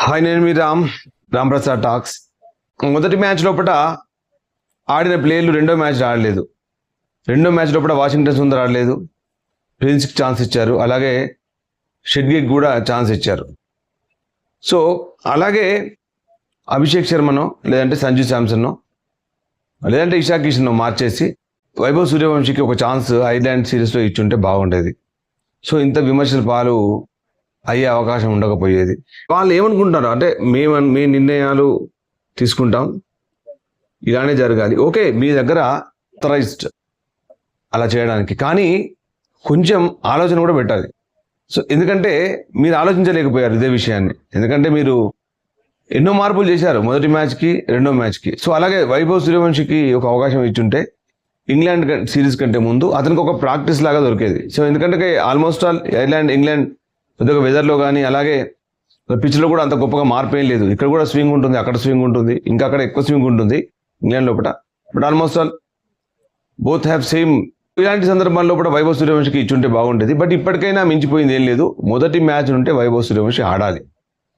Hi, నేను మీ Ram Prasad talks. మొదటి match లోపల ఆడిన ప్లేయర్లు రెండో మ్యాచ్ ఆడలేదు. రెండో మ్యాచ్ లోపల వాషింగ్టన్ సుందర్ ఆడలేదు, ప్రిన్స్కి ఛాన్స్ ఇచ్చారు, అలాగే షెడ్గేకి కూడా ఛాన్స్ ఇచ్చారు. సో అలాగే అభిషేక్ శర్మనో లేదంటే సంజు శాంసన్నో లేదంటే ఇషా కిషన్నో మార్చేసి వైభవ్ సూర్యవంశీకి ఒక ఛాన్స్ ఐర్లాండ్ సిరీస్లో ఇచ్చుంటే బాగుండేది. సో ఇంత విమర్శల పాలు అయ్యే అవకాశం ఉండకపోయేది. వాళ్ళు ఏమనుకుంటారు అంటే మీ నిర్ణయాలు తీసుకుంటాం, ఇలానే జరగాలి, ఓకే మీ దగ్గర అథరైజ్డ్ అలా చేయడానికి, కానీ కొంచెం ఆలోచన కూడా పెట్టాలి. సో ఎందుకంటే మీరు ఆలోచించలేకపోయారు ఇదే విషయాన్ని, ఎందుకంటే మీరు ఎన్నో మార్పులు చేశారు మొదటి మ్యాచ్కి రెండో మ్యాచ్కి. సో అలాగే వైభవ్ సూర్యవంశీకి ఒక అవకాశం ఇచ్చుంటే ఇంగ్లాండ్ సిరీస్ కంటే ముందు అతనికి ఒక ప్రాక్టీస్ లాగా దొరికేది. సో ఎందుకంటే ఆల్మోస్ట్ ఆల్ ఇంగ్లాండ్ పెద్దగా వెదర్లో కానీ అలాగే పిచ్లో కూడా అంత గొప్పగా మార్పు ఏం లేదు. ఇక్కడ కూడా స్వింగ్ ఉంటుంది, అక్కడ స్వింగ్ ఉంటుంది, ఇంకా అక్కడ ఎక్కువ స్వింగ్ ఉంటుంది ఇంగ్లాండ్ లోపల. But almost all both have same. ఇలాంటి సందర్భాల్లో కూడా వైభవ్ సూర్యవంశీకి ఇచ్చుంటే బాగుండేది. బట్ ఇప్పటికైనా మించిపోయింది ఏం లేదు. మొదటి మ్యాచ్ ఉంటే వైభవ్ సూర్యవంశీ ఆడాలి.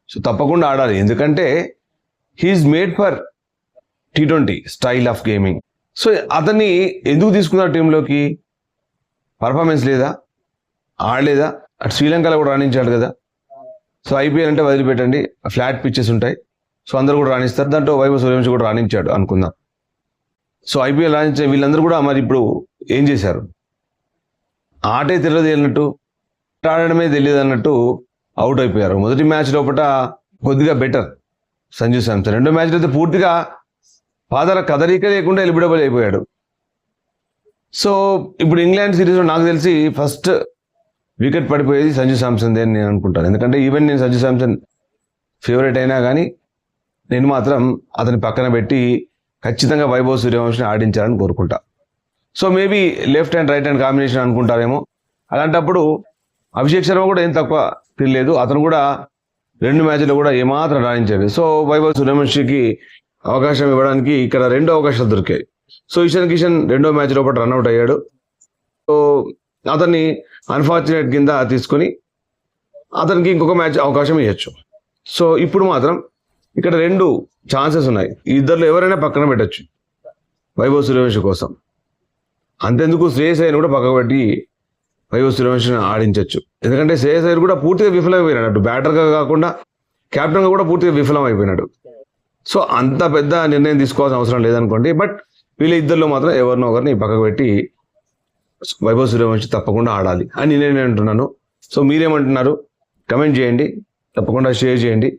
సో తప్పకుండా ఆడాలి, ఎందుకంటే he's made for T20 style of gaming. So అతన్ని ఎందుకు తీసుకున్నారు టీంలోకి? పర్ఫార్మెన్స్ లేదా, ఆడలేదా? అటు శ్రీలంకలో కూడా రాణించాడు కదా. సో IPL అంటే వదిలిపెట్టండి, ఫ్లాట్ పిచ్చెస్ ఉంటాయి, సో అందరూ కూడా రాణిస్తారు. దాంట్లో వైభవ్ సూర్యవంశీ కూడా రాణించాడు అనుకుందాం. సో IPL రాణించే వీళ్ళందరూ కూడా మరి ఇప్పుడు ఏం చేశారు? ఆటే తెలియదు అన్నట్టు, ఆడడమే తెలియదు అన్నట్టు అవుట్ అయిపోయారు. మొదటి మ్యాచ్ లోపల కొద్దిగా బెటర్ సంజు శాంసన్, రెండో మ్యాచ్లో అయితే పూర్తిగా పాదాల కదలిక లేకుండా ఎలిబిడబుల్ అయిపోయాడు. సో ఇప్పుడు ఇంగ్లాండ్ సిరీస్లో నాకు తెలిసి ఫస్ట్ వికెట్ పడిపోయేది సంజు శాంసన్దే అని నేను అనుకుంటాను. ఎందుకంటే ఈవెన్ నేను సంజు శాంసన్ ఫేవరెట్ అయినా కానీ నేను మాత్రం అతని పక్కన పెట్టి ఖచ్చితంగా వైభవ్ సూర్యవంశీని ఆడించాలని కోరుకుంటా. So maybe left hand right hand combination అనుకుంటారేమో. అలాంటప్పుడు అభిషేక్ శర్మ కూడా ఏం తక్కువ తిరగలేదు, అతను కూడా రెండు మ్యాచ్లో కూడా ఏమాత్రం రాణించాడు. సో వైభవ్ సూర్యవంశీకి అవకాశం ఇవ్వడానికి ఇక్కడ రెండు అవకాశాలు దొరికాయి. సో ఇషాన్ కిషన్ రెండో మ్యాచ్ లోపల రన్అట్ అయ్యాడు. సో అతన్ని అన్ఫార్చునేట్ కింద తీసుకొని అతనికి ఇంకొక మ్యాచ్ అవకాశం ఇవ్వచ్చు. సో ఇప్పుడు మాత్రం ఇక్కడ రెండు ఛాన్సెస్ ఉన్నాయి, ఇద్దరిలో ఎవరైనా పక్కన పెట్టచ్చు వైభవ్ సూర్యవంశీ కోసం. అంతెందుకు శ్రేయస్ అయ్యర్ కూడా పక్కకు పెట్టి వైభవ్ సూర్యవంశీని ఆడించవచ్చు. ఎందుకంటే శ్రేయస్ అయ్యర్ కూడా పూర్తిగా విఫలమైపోయినాడు, అటు బ్యాటర్గా కాకుండా కెప్టెన్గా కూడా పూర్తిగా విఫలం అయిపోయినాడు. సో అంత పెద్ద నిర్ణయం తీసుకోవాల్సిన అవసరం లేదనుకోండి. బట్ వీళ్ళ ఇద్దరిలో మాత్రం ఎవరినో ఒకరిని పక్కకు పెట్టి వైభవ్ సూర్యవంశీ తప్పకుండా ఆడాలి అని నేను అంటున్నాను. సో మీరేమంటున్నారు? కమెంట్ చేయండి, తప్పకుండా షేర్ చేయండి.